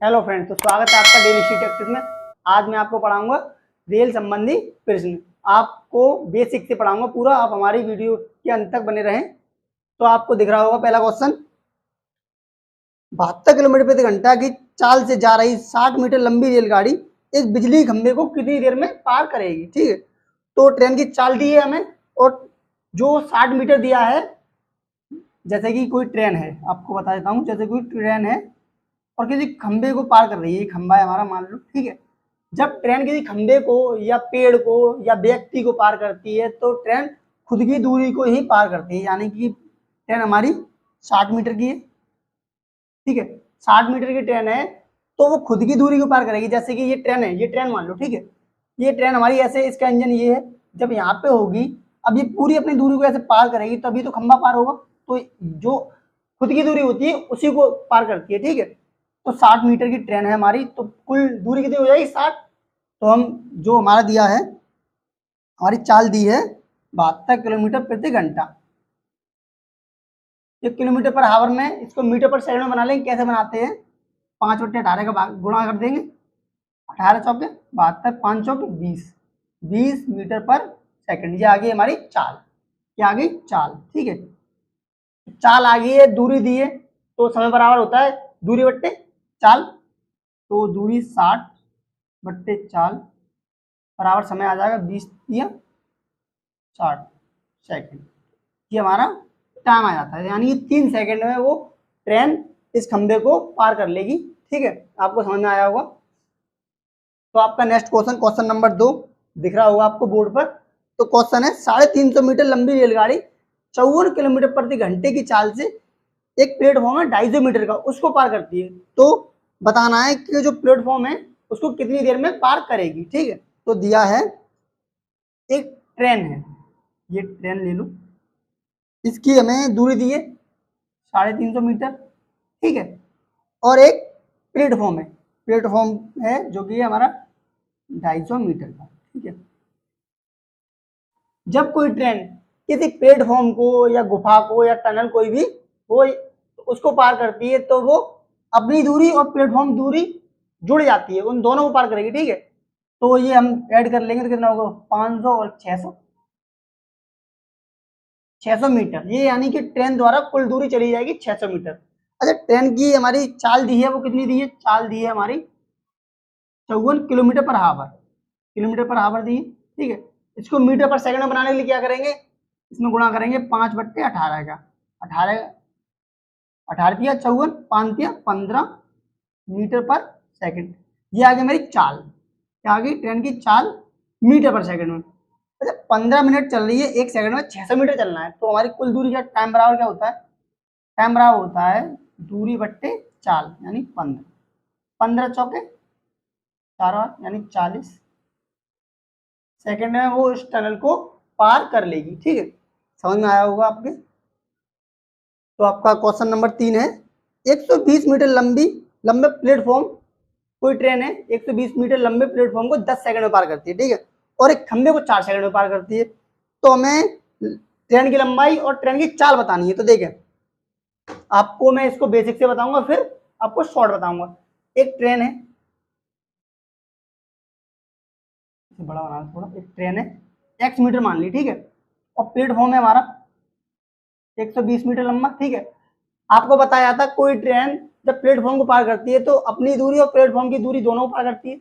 Hello friends, तो स्वागत है आपका डेली शीट एक्टिव में। आज मैं आपको पढ़ाऊंगा रेल संबंधी प्रश्न। आपको बेसिक से पढ़ाऊंगा पूरा, आप हमारी वीडियो के अंत तक बने रहें। तो आपको दिख रहा होगा पहला क्वेश्चन, 72 किलोमीटर प्रति घंटा की चाल से जा रही 60 मीटर लंबी रेलगाड़ी एक बिजली खंभे को कितनी देर में पार करेगी। ठीक है, तो ट्रेन की चाल दी है हमें और जो 60 मीटर दिया है, जैसे कि कोई ट्रेन है, आपको बता देता हूँ। जैसे कोई ट्रेन है और किसी खंबे को पार कर रही है, ये खंबा है हमारा, मान लो। ठीक है, जब ट्रेन किसी खंबे को या पेड़ को या व्यक्ति को पार करती है तो ट्रेन खुद की दूरी को ही पार करती है, यानी कि ट्रेन हमारी 60 मीटर की है। ठीक है, 60 मीटर की ट्रेन है तो वो खुद की दूरी को पार करेगी। जैसे कि ये ट्रेन है, ये ट्रेन मान लो। ठीक है, ये ट्रेन हमारी ऐसे, इसका इंजन ये है, जब यहाँ पे होगी, अब ये पूरी अपनी दूरी को ऐसे पार करेगी तभी तो खंबा पार होगा। तो जो खुद की दूरी होती है उसी को पार करती है। ठीक है, तो 60 मीटर की ट्रेन है हमारी, तो कुल दूरी कितनी हो जाएगी 60। तो हम जो हमारा दिया है, हमारी चाल दी है 72 किलोमीटर प्रति घंटा। एक किलोमीटर पर हावर में इसको मीटर पर सेकंड में बना लेंगे। कैसे बनाते हैं, 5/18 का गुणा कर देंगे, 18 चौके 72, 5 चौके 20, 20 मीटर पर सेकंड। ये आ गई हमारी चाल, ये आ गई चाल। ठीक है, चाल आ गई है, दूरी दी है, तो समय बराबर होता है दूरी बट्टे चाल। तो दूरी 60 बट्टे चाल बराबर समय आ जाएगा 20 या 60 सेकंड। ये हमारा टाइम आ जाता है, यानी 3 सेकंड में वो ट्रेन इस खंबे को पार कर लेगी। ठीक है, आपको समझ में आया होगा। तो आपका नेक्स्ट क्वेश्चन, क्वेश्चन नंबर 2 दिख रहा होगा आपको बोर्ड पर। तो क्वेश्चन है, 350 मीटर लंबी रेलगाड़ी 54 किलोमीटर प्रति घंटे की चाल से एक प्लेटफॉर्म है 250 मीटर का, उसको पार करती है। तो बताना है कि जो प्लेटफॉर्म है उसको कितनी देर में पार करेगी। ठीक है, तो दिया है एक ट्रेन है, ये ट्रेन ले लो, इसकी हमें दूरी दी है 350 मीटर। ठीक है, और एक प्लेटफॉर्म है, प्लेटफॉर्म है जो कि हमारा 250 मीटर का। ठीक है, जब कोई ट्रेन किसी प्लेटफॉर्म को या गुफा को या टनल कोई भी वो उसको पार करती है तो वो अपनी दूरी और प्लेटफॉर्म दूरी जुड़ जाती है, उन दोनों को पार करेगी। ठीक है, तो ये हम ऐड कर लेंगे तो कितना होगा, 500 और 600, 600 मीटर। ये यानी कि ट्रेन द्वारा कुल दूरी चली जाएगी 600 मीटर। अच्छा, ट्रेन की हमारी चाल दी है, वो कितनी दी है, चाल दी है हमारी 54 किलोमीटर पर हावर, किलोमीटर पर हावर दी है। ठीक है, इसको मीटर पर सेकंड में बनाने के लिए क्या करेंगे, इसमें गुणा करेंगे 5/18 का, 18 18 दिया 54, 5 दिया 15 मीटर पर सेकंड। ये आ गई मेरी चाल, क्या आ गई, ट्रेन की चाल मीटर पर सेकंड में। अच्छा, 15 मिनट चल रही है, 1 सेकंड में 600 मीटर चलना है, तो हमारी कुल दूरी क्या, टाइम बराबर क्या होता है, टाइम बराबर होता है दूरी बट्टे चाल, यानी 15, 15 चौके 4 यानी 40 सेकंड में वो इस टनल को पार कर लेगी। ठीक है, समझ में आया होगा आपके। तो आपका क्वेश्चन नंबर 3 है, 120 मीटर लंबे प्लेटफॉर्म, कोई ट्रेन है 120 मीटर लंबे प्लेटफॉर्म को 10 सेकंड में पार करती है। ठीक है, और एक खंबे को 4 सेकंड में पार करती है। तो हमें ट्रेन की लंबाई और ट्रेन की चाल बतानी है। तो देखें, आपको मैं इसको बेसिक से बताऊंगा, फिर आपको शॉर्ट बताऊंगा। एक ट्रेन है, बड़ा बना थोड़ा, एक ट्रेन है x मीटर मान ली। ठीक है, और प्लेटफॉर्म है हमारा 120 मीटर लंबा। ठीक है, आपको बताया था कोई ट्रेन जब प्लेटफॉर्म को पार करती है तो अपनी दूरी और प्लेटफॉर्म की दूरी दोनों को पार करती है।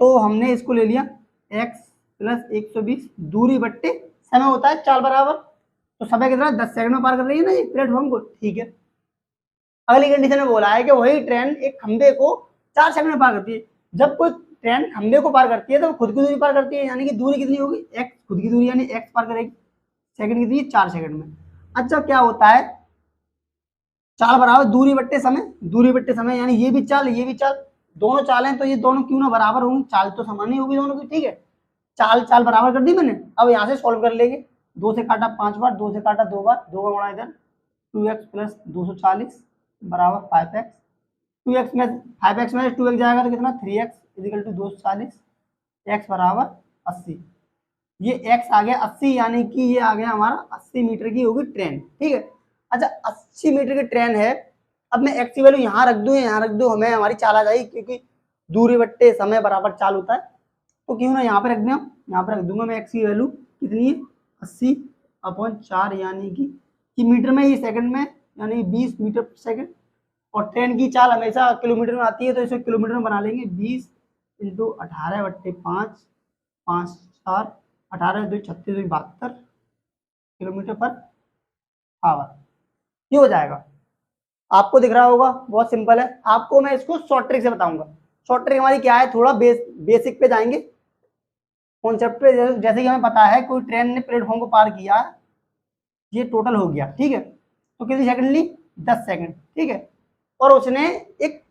तो हमने इसको ले लिया x + 120 दूरी बट्टे समय होता है चाल बराबर। तो समय कितना, 10 सेकंड में पार कर रही है ना ये प्लेटफॉर्म को। ठीक है, अगली कंडीशन में बोला है कि वही ट्रेन एक खंबे को 4 सेकंड में पार करती है। जब कोई ट्रेन खंबे को पार करती है तो खुद की दूरी पार करती है, यानी कि दूरी कितनी होगी, x, खुद की दूरी यानी x पार करेगी, सेकंड कितनी, 4 सेकंड में। अच्छा, क्या होता है, चाल बराबर दूरी बट्टे समय, दूरी बट्टे समय, यानी ये भी चाल ये भी चाल, दोनों चालें तो ये दोनों क्यों ना बराबर होंगी, चाल तो समान ही होगी दोनों की। ठीक है, चाल चाल बराबर कर दी मैंने। अब यहाँ से सॉल्व कर लेंगे, 2 से काटा 5 बार, 2 से काटा 2 बार, 2 का गुणा इधर, 2x + 240 बराबर 5x, 2x में 5x में 2x जाएगा तो कितना, 3x = 240, x बराबर 80। ये x आ गया 80, यानी कि ये आ गया हमारा 80 मीटर की होगी ट्रेन। ठीक है, अच्छा 80 मीटर की ट्रेन है अब मैं एक्स की वैल्यू यहाँ रख दूँ, यहाँ रख दूँ, हमें हमारी चाल आ जाएगी, क्योंकि दूरी बट्टे समय बराबर चाल होता है। तो क्यों ना यहाँ पे रख दें, हम यहाँ पे रख दूंगा मैं एक्स की वैल्यू कितनी है 80/4, यानी कि मीटर में, ये सेकंड में, यानी 20 मीटर पर सेकंड। और ट्रेन की चाल हमेशा किलोमीटर में आती है, तो इसे किलोमीटर में बना लेंगे। 20 × 18/5, 5 4 18 2 36 2 72 किलोमीटर पर आवर, ये हो जाएगा। आपको दिख रहा होगा, बहुत सिंपल है। आपको मैं इसको शॉर्ट ट्रिक से बताऊंगा। शॉर्ट ट्रिक हमारी क्या है, थोड़ा बेसिक पे जाएंगे, कॉन्सेप्ट पे। जैसे कि हमें पता है कोई ट्रेन ने प्लेटफॉर्म को पार किया, ये टोटल हो गया, ठीक है, तो कितनी सेकंड ली, 10 सेकंड, ठीक है। और उसने एक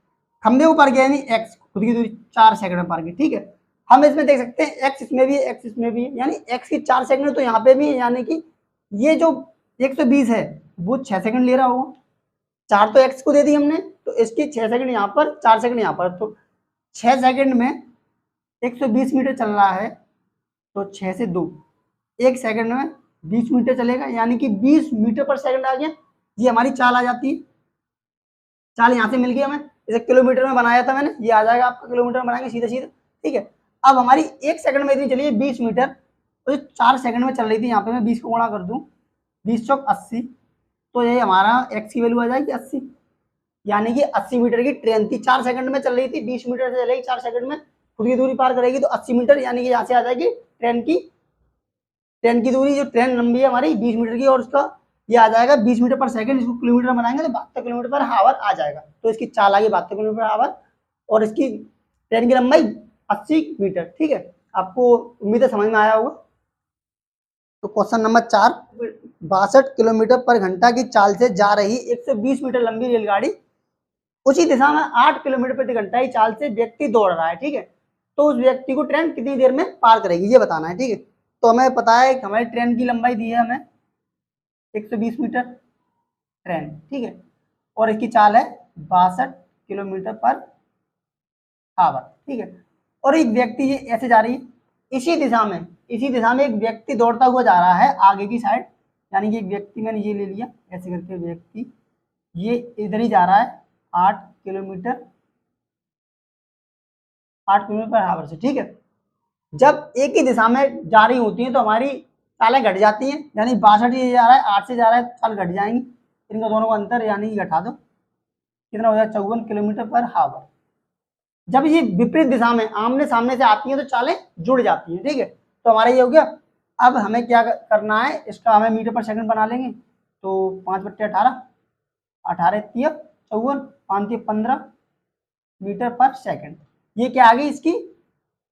खंबे को पार किया, यानी एक्स खुद की दूरी 4 सेकंड में पार की, ठीक है। हम इसमें देख सकते हैं एक्स इसमें भी है, एक्स इसमें भी है, यानी एक्स की 4 सेकंड तो यहाँ पे भी है, यानी कि ये जो 120 है वो 6 सेकंड ले रहा होगा। 4 तो एक्स को दे दी हमने, तो इसकी 6 सेकंड यहाँ पर, 4 सेकंड यहाँ पर, तो 6 सेकंड में 120 मीटर चल रहा है, तो 6 से 2, 1 सेकंड में 20 मीटर चलेगा, यानी कि 20 मीटर पर सेकंड आ गया। ये हमारी चाल आ जाती है। चाल यहाँ से मिल गई हमें, इसे किलोमीटर में बनाया था मैंने, ये आ जाएगा आपका किलोमीटर में बनाएंगे सीधे सीधे, ठीक है। अब हमारी 1 सेकंड में इतनी चलिए 20 मीटर, तो 4 सेकंड में चल रही थी, यहाँ पे मैं 20 को गुणा कर दूं, 20 चौक 80, तो ये हमारा एक्स की वैल्यू आ जाएगी 80, यानी कि 80 मीटर की ट्रेन थी, 4 सेकंड में चल रही थी, 20 मीटर से चलेगी 4 सेकंड में, खुद की दूरी पार करेगी, तो 80 मीटर, यानी कि यहाँ से आ जाएगी ट्रेन की दूरी, जो ट्रेन लंबी है हमारी 20 मीटर की, और उसका ये आ जाएगा 20 मीटर पर सेकंड। इसको किलोमीटर बनाएंगे तो 72 किलोमीटर पर आवर आ जाएगा। तो इसकी चाल आ गई 72 किलोमीटर पर आवर, और इसकी ट्रेन की लंबाई 80 मीटर, ठीक है। आपको उम्मीद है समझ में आया होगा। तो क्वेश्चन नंबर 4, 62 किलोमीटर पर घंटा की चाल से जा रही 120 मीटर लंबी रेलगाड़ी उसी दिशा में 8 किलोमीटर प्रति घंटा की चाल से व्यक्ति दौड़ रहा है, ठीक है। तो उस व्यक्ति को ट्रेन कितनी देर में पार करेगी, ये बताना है, ठीक है। तो हमें पता है कि हमारी ट्रेन की लंबाई दी है हमें 120 मीटर ट्रेन, ठीक है, और इसकी चाल है 62 किलोमीटर पर आवर, ठीक है। और एक व्यक्ति ये ऐसे जा रही है, इसी दिशा में एक व्यक्ति दौड़ता हुआ जा रहा है आगे की साइड, यानी कि एक व्यक्ति, मैंने ये ले लिया ऐसे करके, व्यक्ति ये इधर ही जा रहा है 8 किलोमीटर पर आवर से, ठीक है। जब एक ही दिशा में जा रही होती है तो हमारी चालें घट जाती हैं, यानी 62 ये जा रहा है, 8 से जा रहा है, चाल घट जाएंगी, इनका दोनों का अंतर, यानी कि घटा दो, कितना हो जाएगा 54 किलोमीटर पर आवर। जब ये विपरीत दिशा में आमने सामने से आती हैं तो चालें जुड़ जाती हैं, ठीक है। तो हमारा ये हो गया। अब हमें क्या करना है, इसका हमें मीटर पर सेकंड बना लेंगे, तो 5/18, 18 3 54, 5 15 मीटर पर सेकंड, ये क्या आ गई इसकी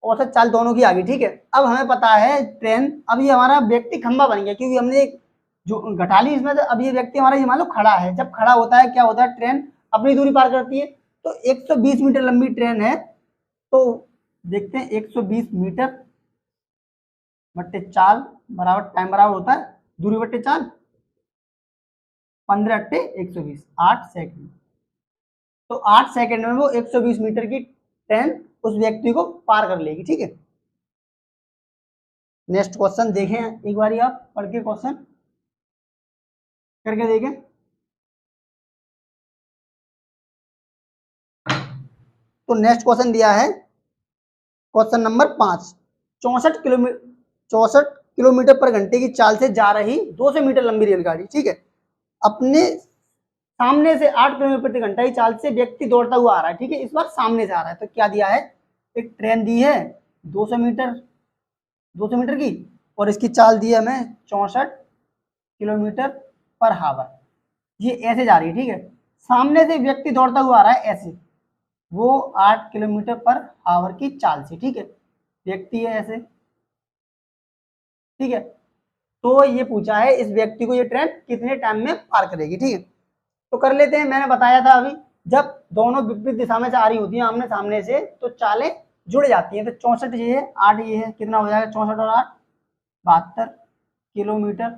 औसत चाल दोनों की आ गई, ठीक है। अब हमें पता है ट्रेन, अब ये हमारा व्यक्ति खंबा बन गया, क्योंकि हमने एक जो घटा ली इसमें, तो अब ये व्यक्ति हमारा ये मान लो खड़ा है। जब खड़ा होता है क्या होता है, ट्रेन अपनी दूरी पार करती है, तो 120 मीटर लंबी ट्रेन है, तो देखते हैं 120 मीटर बट्टे चाल बराबर टाइम बराबर होता है दूरी बट्टे चाल, 15 × 120, 8 सेकंड। तो 8 सेकंड में वो 120 मीटर की ट्रेन उस व्यक्ति को पार कर लेगी, ठीक है। नेक्स्ट क्वेश्चन देखें, एक बार आप पढ़ के क्वेश्चन करके देखें। तो नेक्स्ट क्वेश्चन दिया है क्वेश्चन नंबर 5, 64 किलोमीटर पर घंटे की चाल से जा रही 200 मीटर लंबी रेलगाड़ी, ठीक है, अपने सामने से 8 किलोमीटर प्रति घंटा की चाल से व्यक्ति दौड़ता हुआ आ रहा है, ठीक है। इस बार सामने से आ रहा है, तो क्या दिया है, एक ट्रेन दी है 200 मीटर की, और इसकी चाल दी है हमें 64 किलोमीटर पर आवर, ये ऐसे जा रही है, ठीक है। सामने से व्यक्ति दौड़ता हुआ आ रहा है ऐसे, वो 8 किलोमीटर पर आवर की चाल से, ठीक है, व्यक्ति है ऐसे, ठीक है। तो ये पूछा है इस व्यक्ति को ये ट्रेन कितने टाइम में पार करेगी, ठीक है। तो कर लेते हैं, मैंने बताया था अभी, जब दोनों विपरीत दिशा में से आ रही होती हैं आमने सामने से, तो चालें जुड़ जाती हैं। तो 64 ये है, 8 ये है, कितना हो जाएगा 64 और 8 72 किलोमीटर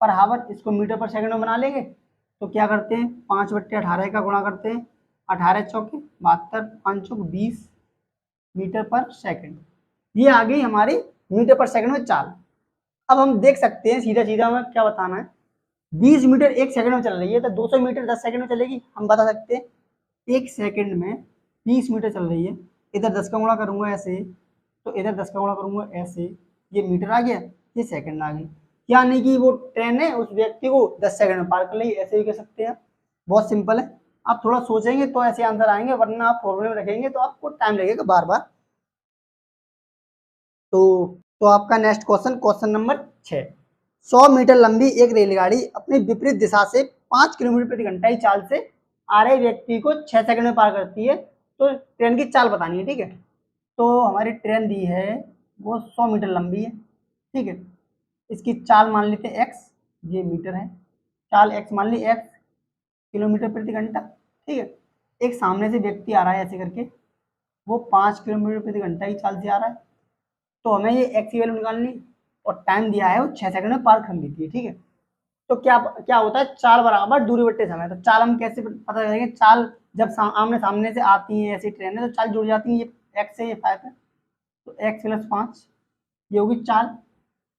पर आवर। इसको मीटर पर सेकंड में बना लेंगे, तो क्या करते हैं 5/18 का गुणा करते हैं, 18 चौके 72, 5 चौक 20 मीटर पर सेकंड, ये आ गई हमारी मीटर पर सेकंड में चाल। अब हम देख सकते हैं सीधा सीधा हमें क्या बताना है, 20 मीटर 1 सेकंड में चल रही है, तो 200 मीटर 10 सेकंड में चलेगी। हम बता सकते हैं 1 सेकंड में 20 मीटर चल रही है। इधर 10 का गुणा करूंगा ऐसे, तो इधर 10 का गुणा करूंगा ऐसे, ये मीटर आ गया, ये सेकंड आ गई। यानी कि वो ट्रेन है उस व्यक्ति को 10 सेकंड में पार कर लेगी, ऐसे भी कह सकते हैं। बहुत सिंपल है, आप थोड़ा सोचेंगे तो ऐसे आंसर आएंगे, वरना आप फॉर्मूले में रखेंगे तो आपको टाइम लगेगा बार बार। तो आपका next question, question number 6। 100 metre लंबी एक रेलगाड़ी अपनी विपरीत दिशा से 5 किलोमीटर प्रति घंटा की चाल से आ रहे व्यक्ति को 6 सेकंड में पार करती है, तो ट्रेन की चाल बतानी है। ठीक है, तो हमारी ट्रेन दी है वो 100 मीटर लंबी है। ठीक है, इसकी चाल मान लेते हैं x, ये मीटर है, चाल x मान ली x किलोमीटर प्रति घंटा। ठीक है, एक सामने से व्यक्ति आ रहा है ऐसे करके, वो 5 किलोमीटर प्रति घंटा की चाल से आ रहा है, तो हमें ये x की वैल्यू निकालनी, और टाइम दिया है वो 6 सेकंड में पार कर लेती है। ठीक है, तो क्या क्या होता है, चाल बराबर दूरी बट्टे समय। तो चाल हम कैसे पता करेंगे, चाल जब आमने सामने से आती है ऐसी ट्रेन है तो चाल जुड़ जाती है, ये x है ये 5 है, तो x प्लस 5 ये होगी चाल।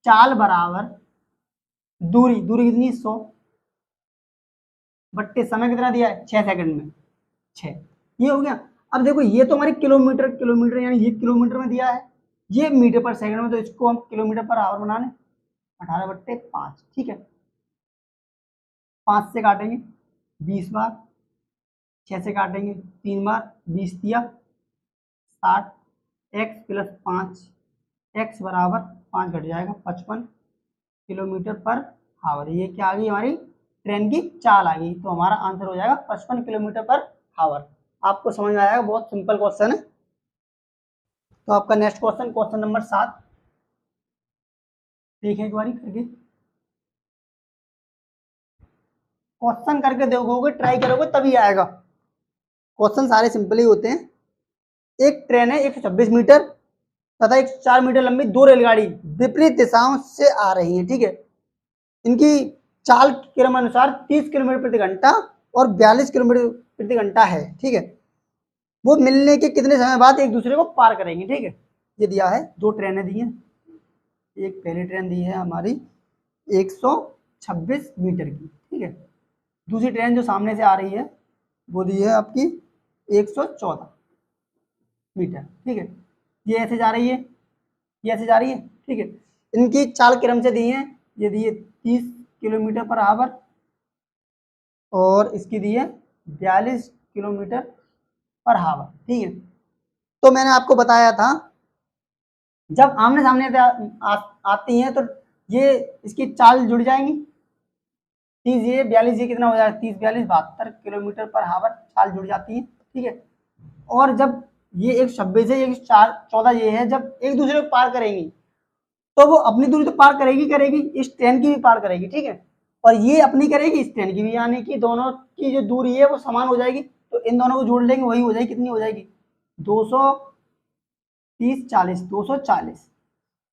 चाल बराबर दूरी, दूरी कितनी 100 बट्टे समय कितना दिया है 6 सेकंड में 6, ये हो गया। अब देखो ये तो हमारी किलोमीटर किलोमीटर यानी ये किलोमीटर में दिया है, ये मीटर पर सेकंड में, तो इसको हम किलोमीटर पर आवर बना लें, 18/5। ठीक है, 5 से काटेंगे 20 बार, 6 से काटेंगे 3 बार, 20 दिया 60, x प्लस 5, x बराबर 5 घट जाएगा 55 किलोमीटर पर हावर। ये क्या आ गई, हमारी ट्रेन की चाल आ गई, तो हमारा आंसर हो जाएगा 55 किलोमीटर पर हावर। आपको समझ में आएगा, बहुत सिंपल क्वेश्चन है। तो आपका नेक्स्ट क्वेश्चन, क्वेश्चन नंबर 7, देखें एक बारी करके, क्वेश्चन करके देखोगे, ट्राई करोगे तभी आएगा। क्वेश्चन सारे सिंपल ही होते हैं। एक ट्रेन है 126 मीटर तथा 104 मीटर लंबी दो रेलगाड़ी विपरीत दिशाओं से आ रही हैं। ठीक है, इनकी चाल क्रम अनुसार 30 किलोमीटर प्रति घंटा और 42 किलोमीटर प्रति घंटा है। ठीक है, वो मिलने के कितने समय बाद एक दूसरे को पार करेंगे। ठीक है, ये दिया है, दो ट्रेनें दी हैं, एक पहली ट्रेन दी है हमारी 126 मीटर की। ठीक है, दूसरी ट्रेन जो सामने से आ रही है वो दी है आपकी 114 मीटर। ठीक है, ये ऐसे जा रही है, ये ऐसे जा रही है। ठीक है, इनकी चाल क्रम से दी है, ये दी है 30 किलोमीटर पर आवर और इसकी दी है 42 किलोमीटर पर हावर। ठीक है, तो मैंने आपको बताया था जब आमने सामने आती हैं तो ये इसकी चाल जुड़ जाएंगी, 30 ये 42 ये कितना हो जाएगा, 30 42 72 किलोमीटर पर हावर चाल जुड़ जाती है। ठीक है, और जब ये 126 है, ये 14 ये है, जब एक दूसरे को पार करेंगी तो वो अपनी दूरी तो पार करेगी करेगी, इस ट्रेन की भी पार करेगी। ठीक है, और ये अपनी करेगी इस ट्रेन की भी, यानी कि दोनों की जो दूरी है वो समान हो जाएगी। तो इन दोनों को जोड़ लेंगे, वही हो जाएगी, कितनी हो जाएगी 230 40 240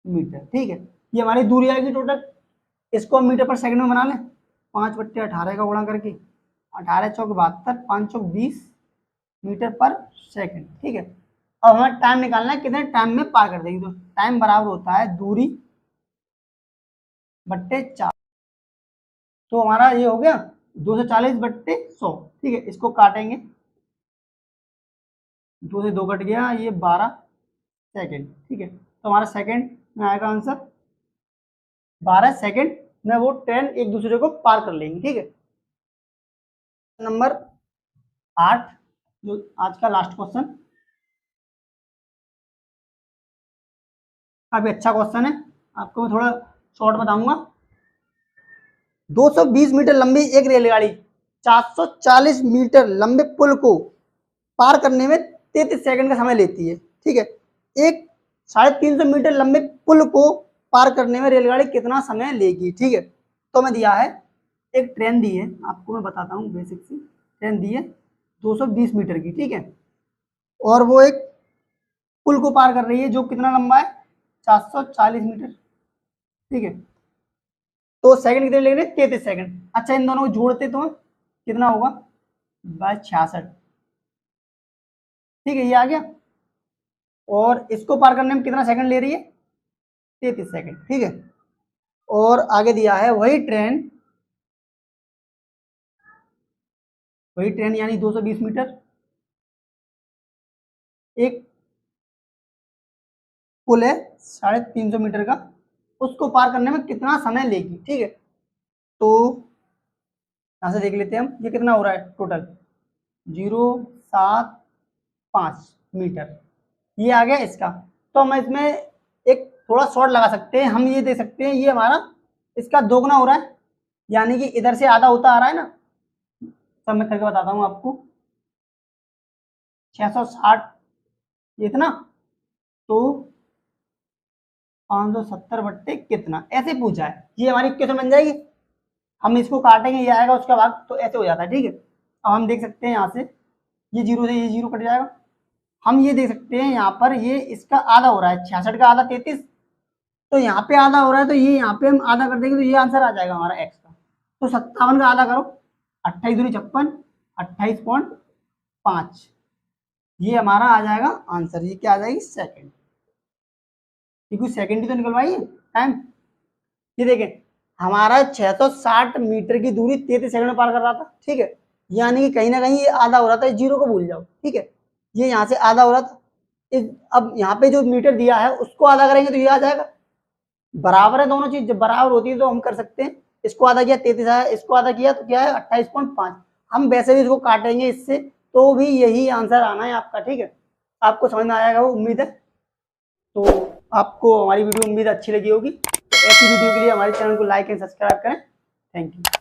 मीटर। ठीक है, ये हमारी दूरी आएगी टोटल। इसको हम मीटर पर सेकंड में बना लें, 5/18 का गुणा करके 18 चौक 72 5 चौक 20 मीटर पर सेकंड। ठीक है, अब हमें टाइम निकालना है, कितने टाइम में पार कर देंगे। तो टाइम बराबर होता है दूरी बट्टे 4, तो हमारा ये हो गया 240/100। ठीक है, इसको काटेंगे, 2 से 2 कट गया, ये 12 सेकंड। ठीक है, तो हमारा सेकंड में आएगा आंसर 12 सेकंड में वो ट्रेन एक दूसरे को पार कर लेंगी। ठीक है, नंबर 8 जो आज का लास्ट क्वेश्चन, काफी अच्छा क्वेश्चन है, आपको मैं थोड़ा शॉर्ट बताऊंगा। 220 मीटर लंबी एक रेलगाड़ी 440 मीटर लंबे पुल को पार करने में 33 सेकंड का समय लेती है। ठीक है, एक 350 मीटर लंबे पुल को पार करने में रेलगाड़ी कितना समय लेगी। ठीक है, तो मैं दिया है, एक ट्रेन दी है, आपको मैं बताता हूँ बेसिक सी ट्रेन दी है 220 मीटर की। ठीक है, और वो एक पुल को पार कर रही है जो कितना लंबा है 440 मीटर। ठीक है, तो सेकंड कितने लेंगे 33 सेकंड। अच्छा, इन दोनों को जोड़ते तो कितना होगा 66। ठीक है, ये आ गया, और इसको पार करने में कितना सेकंड ले रही है 33 सेकंड। ठीक है, और आगे दिया है वही ट्रेन वही ट्रेन यानी 220 मीटर। एक पुल है 350 मीटर का, उसको पार करने में कितना समय लेगी, ठीक है। तो यहाँ से देख लेते हैं हम, ये कितना हो रहा है टोटल, 075 मीटर, ये आ गया इसका। तो हम इसमें एक थोड़ा शॉर्ट लगा सकते हैं, हम ये दे सकते हैं ये हमारा इसका दोगुना हो रहा है, यानी कि इधर से आधा होता आ रहा है ना। तो मैं करके बताता हूँ आपको, 660 इतना, तो 570 बट्टे कितना, ऐसे पूछा है। ये हमारी इक्वेशन बन जाएगी, हम इसको काटेंगे, ये आएगा उसका भाग, तो ऐसे हो जाता है, ठीक है। अब हम देख सकते हैं यहाँ से, ये जीरो से ये जीरो कट जाएगा। हम ये देख सकते हैं यहाँ पर ये इसका आधा हो रहा है, 66 का आधा 33, तो यहाँ पे आधा हो रहा है, तो ये यहाँ पे हम आधा कर देंगे तो ये आंसर आ जाएगा हमारा एक्स का। तो 57 का आधा करो, 28 दूनी 56, 28.5, ये हमारा आ जाएगा आंसर। ये क्या आ जाएगी, सेकंड, क्योंकि सेकंड ही तो निकलवाइए टाइम। ये देखें हमारा 660 मीटर की दूरी 33 सेकंड में पार कर रहा था, ठीक है। यानी कि कहीं ना कहीं ये आधा हो रहा था, जीरो को भूल जाओ, ठीक है। ये यहाँ से आधा हो रहा था, अब यहाँ पे जो मीटर दिया है उसको आधा करेंगे तो ये आ जाएगा। बराबर है दोनों चीज, जब बराबर होती है तो हम कर सकते हैं। इसको आधा किया 33 आया, इसको आधा किया तो क्या है 28.5। हम वैसे भी इसको काटेंगे इससे तो भी यही आंसर आना है आपका, ठीक है। आपको समझ में आएगा वो, उम्मीद है। तो आपको हमारी वीडियो उम्मीद अच्छी लगी होगी। तो ऐसी वीडियो के लिए हमारे चैनल को लाइक एंड सब्सक्राइब करें। Thank you.